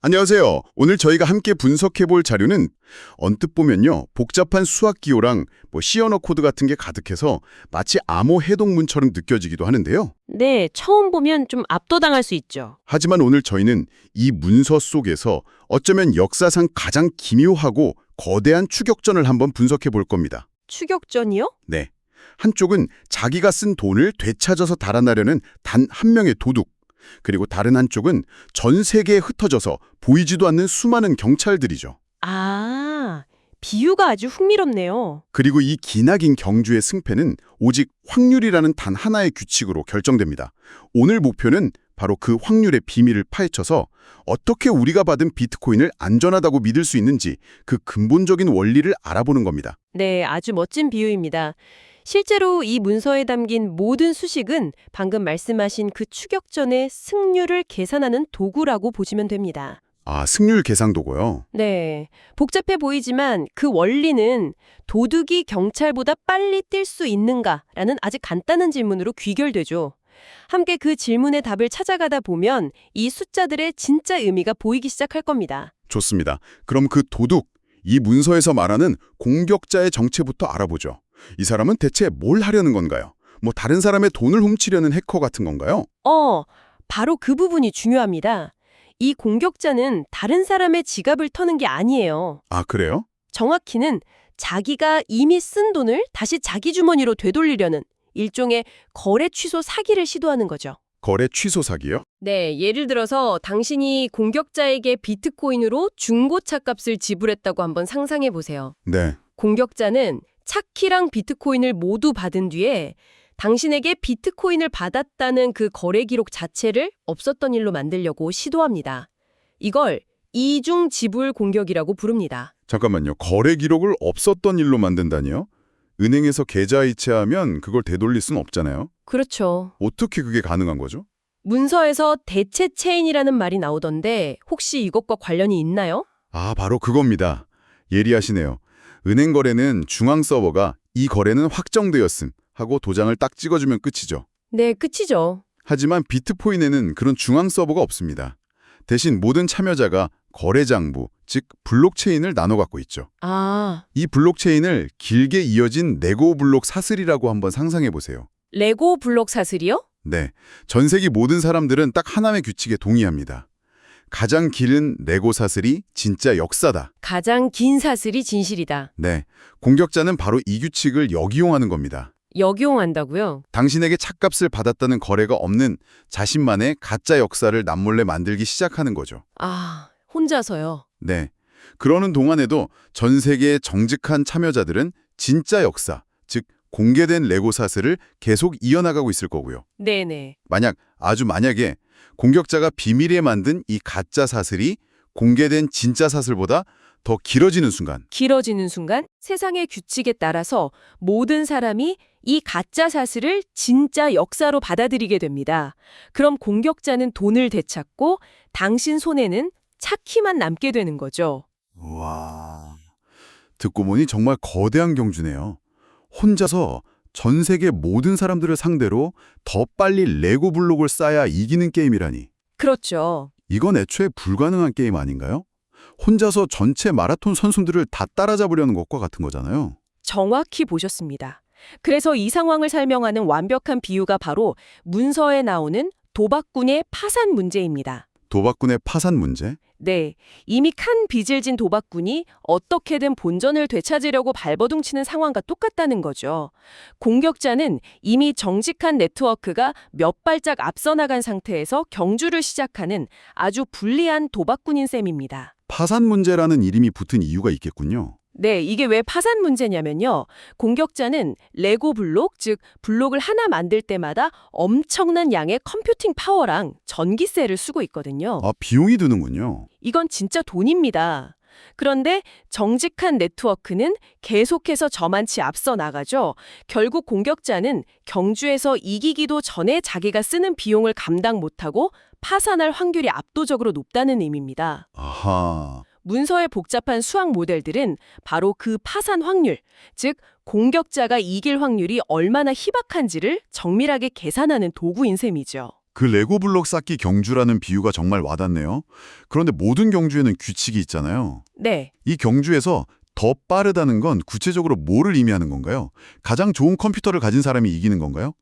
안녕하세요. 오늘 저희가 함께 분석해볼 자료는 언뜻 보면요. 복잡한 수학 기호랑 시 언어 코드 같은 게 가득해서 마치 암호 해독문처럼 느껴지기도 하는데요. 네, 처음 보면 좀 압도당할 수 있죠. 하지만 오늘 저희는 이 문서 속에서 어쩌면 역사상 가장 기묘하고 거대한 추격전을 한번 분석해볼 겁니다. 추격전이요? 네. 한쪽은 자기가 쓴 돈을 되찾아서 달아나려는 단 한 명의 도둑. 그리고 다른 한쪽은 전 세계에 흩어져서 보이지도 않는 수많은 경찰들이죠. 아, 비유가 아주 흥미롭네요. 그리고 이 기나긴 경주의 승패는 오직 확률이라는 단 하나의 규칙으로 결정됩니다. 오늘 목표는 바로 그 확률의 비밀을 파헤쳐서 어떻게 우리가 받은 비트코인을 안전하다고 믿을 수 있는지 그 근본적인 원리를 알아보는 겁니다. 네, 아주 멋진 비유입니다. 실제로 이 문서에 담긴 모든 수식은 방금 말씀하신 그 추격전의 승률을 계산하는 도구라고 보시면 됩니다. 아, 승률 계산 도구요? 네, 복잡해 보이지만 그 원리는 도둑이 경찰보다 빨리 뛸 수 있는가라는 아주 간단한 질문으로 귀결되죠. 함께 그 질문의 답을 찾아가다 보면 이 숫자들의 진짜 의미가 보이기 시작할 겁니다. 좋습니다. 그럼 그 도둑, 이 문서에서 말하는 공격자의 정체부터 알아보죠. 이 사람은 대체 뭘 하려는 건가요? 다른 사람의 돈을 훔치려는 해커 같은 건가요? 바로 그 부분이 중요합니다. 이 공격자는 다른 사람의 지갑을 터는 게 아니에요. 아, 그래요? 정확히는 자기가 이미 쓴 돈을 다시 자기 주머니로 되돌리려는 일종의 거래 취소 사기를 시도하는 거죠. 거래 취소 사기요? 네, 예를 들어서 당신이 공격자에게 비트코인으로 중고차 값을 지불했다고 한번 상상해 보세요. 네. 공격자는 차 키랑 비트코인을 모두 받은 뒤에 당신에게 비트코인을 받았다는 그 거래 기록 자체를 없었던 일로 만들려고 시도합니다. 이걸 이중 지불 공격이라고 부릅니다. 잠깐만요. 거래 기록을 없었던 일로 만든다니요? 은행에서 계좌 이체하면 그걸 되돌릴 순 없잖아요. 그렇죠. 어떻게 그게 가능한 거죠? 문서에서 대체 체인이라는 말이 나오던데 혹시 이것과 관련이 있나요? 아, 바로 그겁니다. 예리하시네요. 은행 거래는 중앙 서버가 이 거래는 확정되었음 하고 도장을 딱 찍어주면 끝이죠. 네, 끝이죠. 하지만 비트코인에는 그런 중앙 서버가 없습니다. 대신 모든 참여자가 거래 장부, 즉 블록체인을 나눠 갖고 있죠. 아, 이 블록체인을 길게 이어진 레고 블록 사슬이라고 한번 상상해 보세요. 레고 블록 사슬이요? 네, 전 세계 모든 사람들은 딱 하나의 규칙에 동의합니다. 가장 긴 레고 사슬이 진짜 역사다. 가장 긴 사슬이 진실이다. 네, 공격자는 바로 이 규칙을 역이용하는 겁니다. 역이용한다고요? 당신에게 찻값을 받았다는 거래가 없는 자신만의 가짜 역사를 남몰래 만들기 시작하는 거죠. 아, 혼자서요. 네, 그러는 동안에도 전 세계의 정직한 참여자들은 진짜 역사, 즉 공개된 레고 사슬을 계속 이어나가고 있을 거고요. 네네. 아주 만약에 공격자가 비밀리에 만든 이 가짜 사슬이 공개된 진짜 사슬보다 더 길어지는 순간, 길어지는 순간 세상의 규칙에 따라서 모든 사람이 이 가짜 사슬을 진짜 역사로 받아들이게 됩니다. 그럼 공격자는 돈을 되찾고 당신 손에는 차키만 남게 되는 거죠. 와, 듣고 보니 정말 거대한 경주네요. 혼자서 전 세계 모든 사람들을 상대로 더 빨리 레고 블록을 쌓아야 이기는 게임이라니. 그렇죠. 이건 애초에 불가능한 게임 아닌가요? 혼자서 전체 마라톤 선수들을 다 따라잡으려는 것과 같은 거잖아요. 정확히 보셨습니다. 그래서 이 상황을 설명하는 완벽한 비유가 바로 문서에 나오는 도박꾼의 파산 문제입니다. 도박꾼의 파산 문제? 네, 이미 큰 빚을 진 도박꾼이 어떻게든 본전을 되찾으려고 발버둥치는 상황과 똑같다는 거죠. 공격자는 이미 정직한 네트워크가 몇 발짝 앞서 나간 상태에서 경주를 시작하는 아주 불리한 도박꾼인 셈입니다. 파산 문제라는 이름이 붙은 이유가 있겠군요. 네, 이게 왜 파산 문제냐면요. 공격자는 레고 블록, 즉 블록을 하나 만들 때마다 엄청난 양의 컴퓨팅 파워랑 전기세를 쓰고 있거든요. 아, 비용이 드는군요. 이건 진짜 돈입니다. 그런데 정직한 네트워크는 계속해서 저만치 앞서 나가죠. 결국 공격자는 경주에서 이기기도 전에 자기가 쓰는 비용을 감당 못하고 파산할 확률이 압도적으로 높다는 의미입니다. 아하. 문서의 복잡한 수학 모델들은 바로 그 파산 확률, 즉 공격자가 이길 확률이 얼마나 희박한지를 정밀하게 계산하는 도구인 셈이죠. 그 레고 블록 쌓기 경주라는 비유가 정말 와닿네요. 그런데 모든 경주에는 규칙이 있잖아요. 네. 이 경주에서 더 빠르다는 건 구체적으로 뭐를 의미하는 건가요? 가장 좋은 컴퓨터를 가진 사람이 이기는 건가요?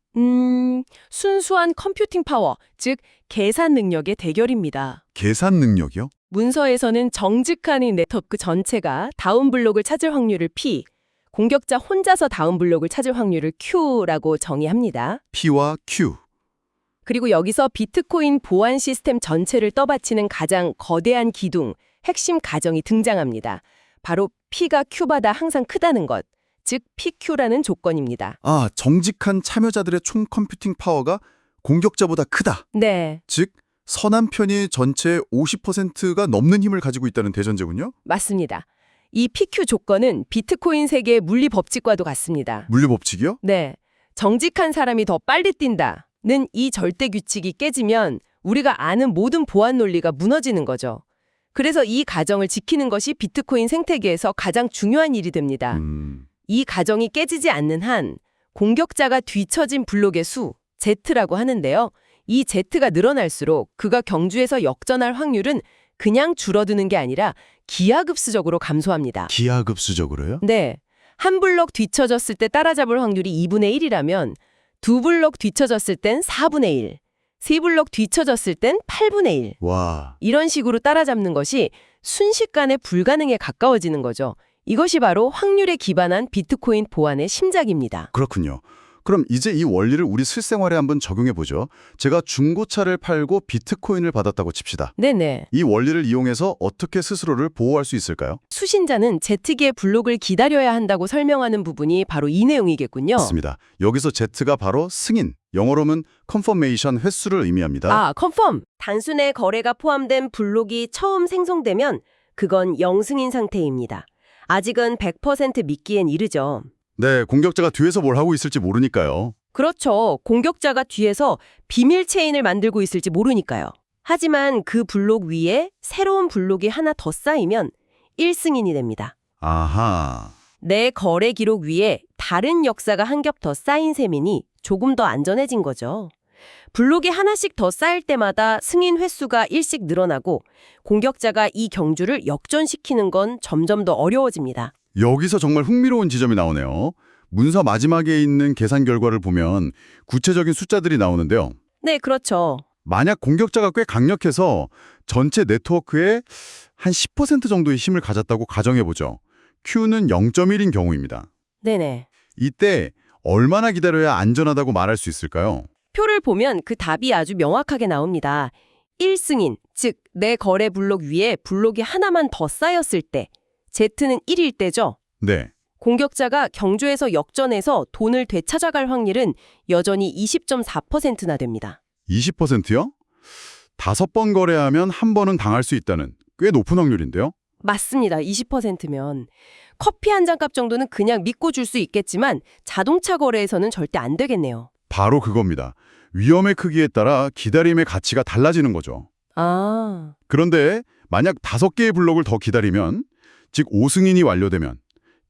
순수한 컴퓨팅 파워, 즉 계산 능력의 대결입니다. 계산 능력이요? 문서에서는 정직한 이 네트워크 전체가 다운 블록을 찾을 확률을 P, 공격자 혼자서 다운 블록을 찾을 확률을 Q라고 정의합니다. P와 Q. 그리고 여기서 비트코인 보안 시스템 전체를 떠받치는 가장 거대한 기둥, 핵심 가정이 등장합니다. 바로 P가 Q보다 항상 크다는 것, 즉 PQ라는 조건입니다. 아, 정직한 참여자들의 총 컴퓨팅 파워가 공격자보다 크다. 네, 즉, 선한 편이 전체의 50%가 넘는 힘을 가지고 있다는 대전제군요. 맞습니다. 이 PQ 조건은 비트코인 세계의 물리 법칙과도 같습니다. 물리 법칙이요? 네, 정직한 사람이 더 빨리 뛴다는 이 절대 규칙이 깨지면 우리가 아는 모든 보안 논리가 무너지는 거죠. 그래서 이 가정을 지키는 것이 비트코인 생태계에서 가장 중요한 일이 됩니다. 이 가정이 깨지지 않는 한 공격자가 뒤처진 블록의 수, Z라고 하는데요. 이 Z가 늘어날수록 그가 경주에서 역전할 확률은 그냥 줄어드는 게 아니라 기하급수적으로 감소합니다. 기하급수적으로요? 네. 한 블록 뒤처졌을 때 따라잡을 확률이 2분의 1이라면 두 블록 뒤처졌을 땐 4분의 1, 세 블록 뒤처졌을 땐 8분의 1. 와, 이런 식으로 따라잡는 것이 순식간에 불가능에 가까워지는 거죠. 이것이 바로 확률에 기반한 비트코인 보안의 심작입니다. 그렇군요. 그럼 이제 이 원리를 우리 실생활에 한번 적용해 보죠. 제가 중고차를 팔고 비트코인을 받았다고 칩시다. 네네. 이 원리를 이용해서 어떻게 스스로를 보호할 수 있을까요? 수신자는 Z기의 블록을 기다려야 한다고 설명하는 부분이 바로 이 내용이겠군요. 맞습니다. 여기서 Z가 바로 승인, 영어로는 confirmation 횟수를 의미합니다. 아, 컨펌! 단순의 거래가 포함된 블록이 처음 생성되면 그건 영승인 상태입니다. 아직은 100% 믿기엔 이르죠. 네, 공격자가 뒤에서 뭘 하고 있을지 모르니까요. 그렇죠. 공격자가 뒤에서 비밀 체인을 만들고 있을지 모르니까요. 하지만 그 블록 위에 새로운 블록이 하나 더 쌓이면 1승인이 됩니다. 아하. 내 거래 기록 위에 다른 역사가 한 겹 더 쌓인 셈이니 조금 더 안전해진 거죠. 블록이 하나씩 더 쌓일 때마다 승인 횟수가 1씩 늘어나고 공격자가 이 경주를 역전시키는 건 점점 더 어려워집니다. 여기서 정말 흥미로운 지점이 나오네요. 문서 마지막에 있는 계산 결과를 보면 구체적인 숫자들이 나오는데요. 네, 그렇죠. 만약 공격자가 꽤 강력해서 전체 네트워크의 한 10% 정도의 힘을 가졌다고 가정해보죠. Q는 0.1인 경우입니다. 네네. 이때 얼마나 기다려야 안전하다고 말할 수 있을까요? 표를 보면 그 답이 아주 명확하게 나옵니다. 1승인, 즉 내 거래 블록 위에 블록이 하나만 더 쌓였을 때 Z는 1일 때죠. 네. 공격자가 경주에서 역전해서 돈을 되찾아갈 확률은 여전히 20.4%나 됩니다. 20%요? 5번 거래하면 한 번은 당할 수 있다는 꽤 높은 확률인데요? 맞습니다. 20%면. 커피 한 잔 값 정도는 그냥 믿고 줄 수 있겠지만 자동차 거래에서는 절대 안 되겠네요. 바로 그겁니다. 위험의 크기에 따라 기다림의 가치가 달라지는 거죠. 아, 그런데 만약 5개의 블록을 더 기다리면, 즉 5승인이 완료되면,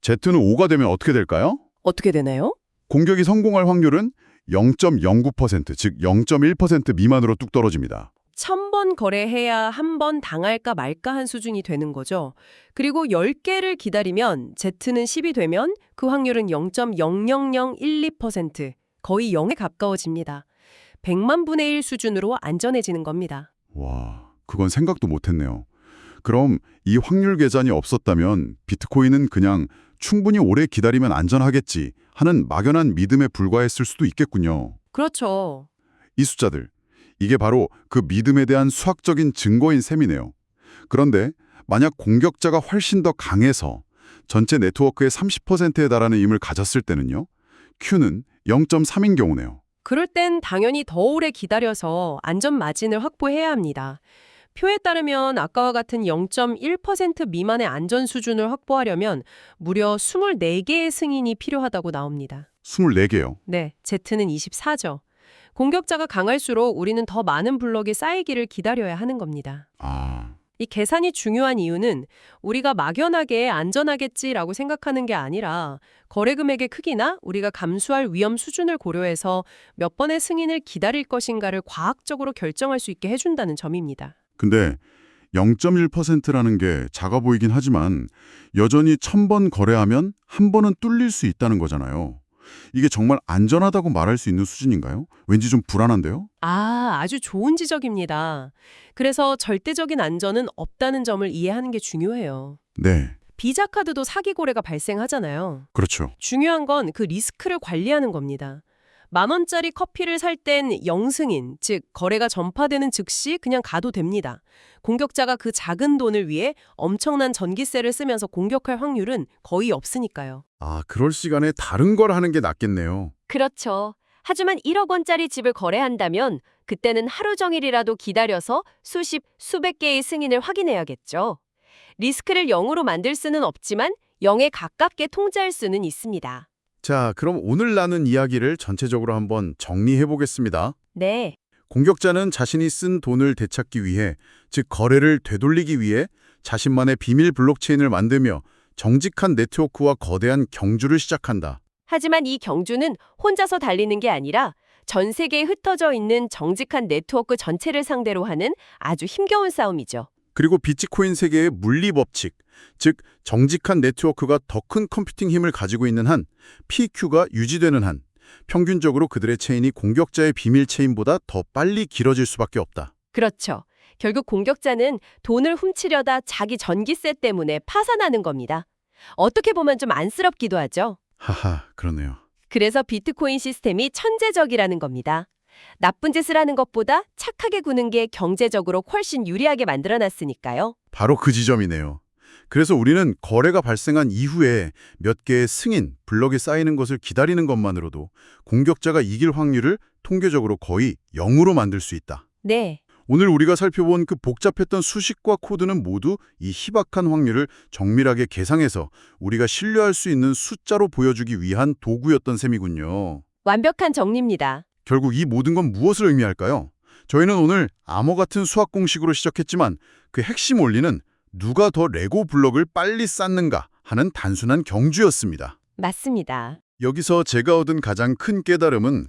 Z는 5가 되면 어떻게 될까요? 어떻게 되나요? 공격이 성공할 확률은 0.09%, 즉 0.1% 미만으로 뚝 떨어집니다. 1000번 거래해야 한 번 당할까 말까 한 수준이 되는 거죠. 그리고 10개를 기다리면 Z는 10이 되면 그 확률은 0.00012%, 거의 0에 가까워집니다. 100만 분의 1 수준으로 안전해지는 겁니다. 와, 그건 생각도 못했네요. 그럼 이 확률 계산이 없었다면 비트코인은 그냥 충분히 오래 기다리면 안전하겠지 하는 막연한 믿음에 불과했을 수도 있겠군요. 그렇죠. 이 숫자들, 이게 바로 그 믿음에 대한 수학적인 증거인 셈이네요. 그런데 만약 공격자가 훨씬 더 강해서 전체 네트워크의 30%에 달하는 힘을 가졌을 때는요? Q는 0.3인 경우네요. 그럴 땐 당연히 더 오래 기다려서 안전 마진을 확보해야 합니다. 표에 따르면 아까와 같은 0.1% 미만의 안전 수준을 확보하려면 무려 24개의 승인이 필요하다고 나옵니다. 24개요. 네, Z는 24죠. 공격자가 강할수록 우리는 더 많은 블록이 쌓이기를 기다려야 하는 겁니다. 아, 이 계산이 중요한 이유는 우리가 막연하게 안전하겠지라고 생각하는 게 아니라 거래 금액의 크기나 우리가 감수할 위험 수준을 고려해서 몇 번의 승인을 기다릴 것인가를 과학적으로 결정할 수 있게 해준다는 점입니다. 근데 0.1%라는 게 작아 보이긴 하지만 여전히 1000번 거래하면 한 번은 뚫릴 수 있다는 거잖아요. 이게 정말 안전하다고 말할 수 있는 수준인가요? 왠지 좀 불안한데요? 아주 좋은 지적입니다. 그래서 절대적인 안전은 없다는 점을 이해하는 게 중요해요. 네, 비자 카드도 사기 거래가 발생하잖아요. 그렇죠. 중요한 건 그 리스크를 관리하는 겁니다. 10,000원짜리 커피를 살 땐 영승인, 즉 거래가 전파되는 즉시 그냥 가도 됩니다. 공격자가 그 작은 돈을 위해 엄청난 전기세를 쓰면서 공격할 확률은 거의 없으니까요. 아, 그럴 시간에 다른 걸 하는 게 낫겠네요. 그렇죠. 하지만 1억 원짜리 집을 거래한다면 그때는 하루 종일이라도 기다려서 수십, 수백 개의 승인을 확인해야겠죠. 리스크를 0으로 만들 수는 없지만 0에 가깝게 통제할 수는 있습니다. 자, 그럼 오늘 나눈 이야기를 전체적으로 한번 정리해 보겠습니다. 네, 공격자는 자신이 쓴 돈을 되찾기 위해, 즉 거래를 되돌리기 위해 자신만의 비밀 블록체인을 만들며 정직한 네트워크와 거대한 경주를 시작한다. 하지만 이 경주는 혼자서 달리는 게 아니라 전 세계에 흩어져 있는 정직한 네트워크 전체를 상대로 하는 아주 힘겨운 싸움이죠. 그리고 비트코인 세계의 물리 법칙, 즉 정직한 네트워크가 더 큰 컴퓨팅 힘을 가지고 있는 한, PQ가 유지되는 한, 평균적으로 그들의 체인이 공격자의 비밀 체인보다 더 빨리 길어질 수밖에 없다. 그렇죠. 결국 공격자는 돈을 훔치려다 자기 전기세 때문에 파산하는 겁니다. 어떻게 보면 좀 안쓰럽기도 하죠. 하하, 그러네요. 그래서 비트코인 시스템이 천재적이라는 겁니다. 나쁜 짓을 하는 것보다 착하게 구는 게 경제적으로 훨씬 유리하게 만들어놨으니까요. 바로 그 지점이네요. 그래서 우리는 거래가 발생한 이후에 몇 개의 승인, 블럭이 쌓이는 것을 기다리는 것만으로도 공격자가 이길 확률을 통계적으로 거의 0으로 만들 수 있다. 네, 오늘 우리가 살펴본 그 복잡했던 수식과 코드는 모두 이 희박한 확률을 정밀하게 계상해서 우리가 신뢰할 수 있는 숫자로 보여주기 위한 도구였던 셈이군요. 완벽한 정리입니다. 결국 이 모든 건 무엇을 의미할까요? 저희는 오늘 암호 같은 수학 공식으로 시작했지만 그 핵심 원리는 누가 더 레고 블럭을 빨리 쌓는가 하는 단순한 경주였습니다. 맞습니다. 여기서 제가 얻은 가장 큰 깨달음은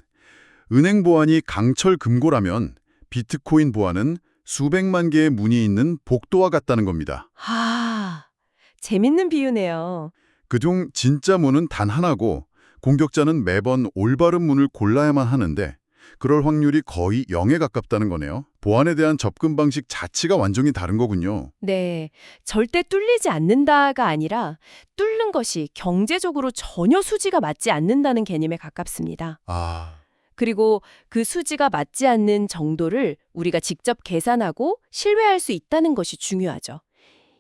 은행 보안이 강철 금고라면 비트코인 보안은 수백만 개의 문이 있는 복도와 같다는 겁니다. 재밌는 비유네요. 그중 진짜 문은 단 하나고 공격자는 매번 올바른 문을 골라야만 하는데 그럴 확률이 거의 0에 가깝다는 거네요. 보안에 대한 접근 방식 자체가 완전히 다른 거군요. 네, 절대 뚫리지 않는다가 아니라 뚫는 것이 경제적으로 전혀 수지가 맞지 않는다는 개념에 가깝습니다. 아, 그리고 그 수지가 맞지 않는 정도를 우리가 직접 계산하고 신뢰할 수 있다는 것이 중요하죠.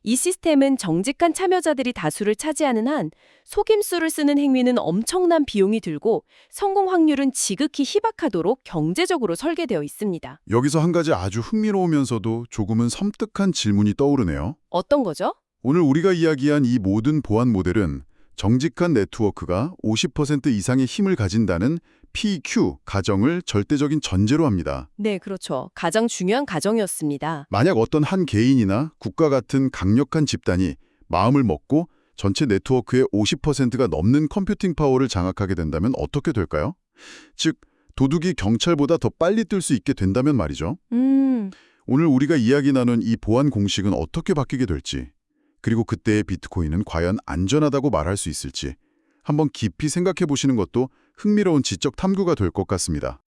이 시스템은 정직한 참여자들이 다수를 차지하는 한 속임수를 쓰는 행위는 엄청난 비용이 들고 성공 확률은 지극히 희박하도록 경제적으로 설계되어 있습니다. 여기서 한 가지 아주 흥미로우면서도 조금은 섬뜩한 질문이 떠오르네요. 어떤 거죠? 오늘 우리가 이야기한 이 모든 보안 모델은 정직한 네트워크가 50% 이상의 힘을 가진다는 PQ 가정을 절대적인 전제로 합니다. 네, 그렇죠. 가장 중요한 가정이었습니다. 만약 어떤 한 개인이나 국가 같은 강력한 집단이 마음을 먹고 전체 네트워크의 50%가 넘는 컴퓨팅 파워를 장악하게 된다면 어떻게 될까요? 즉, 도둑이 경찰보다 더 빨리 뜰 수 있게 된다면 말이죠. 오늘 우리가 이야기 나눈 이 보안 공식은 어떻게 바뀌게 될지, 그리고 그때의 비트코인은 과연 안전하다고 말할 수 있을지 한번 깊이 생각해 보시는 것도 흥미로운 지적 탐구가 될 것 같습니다.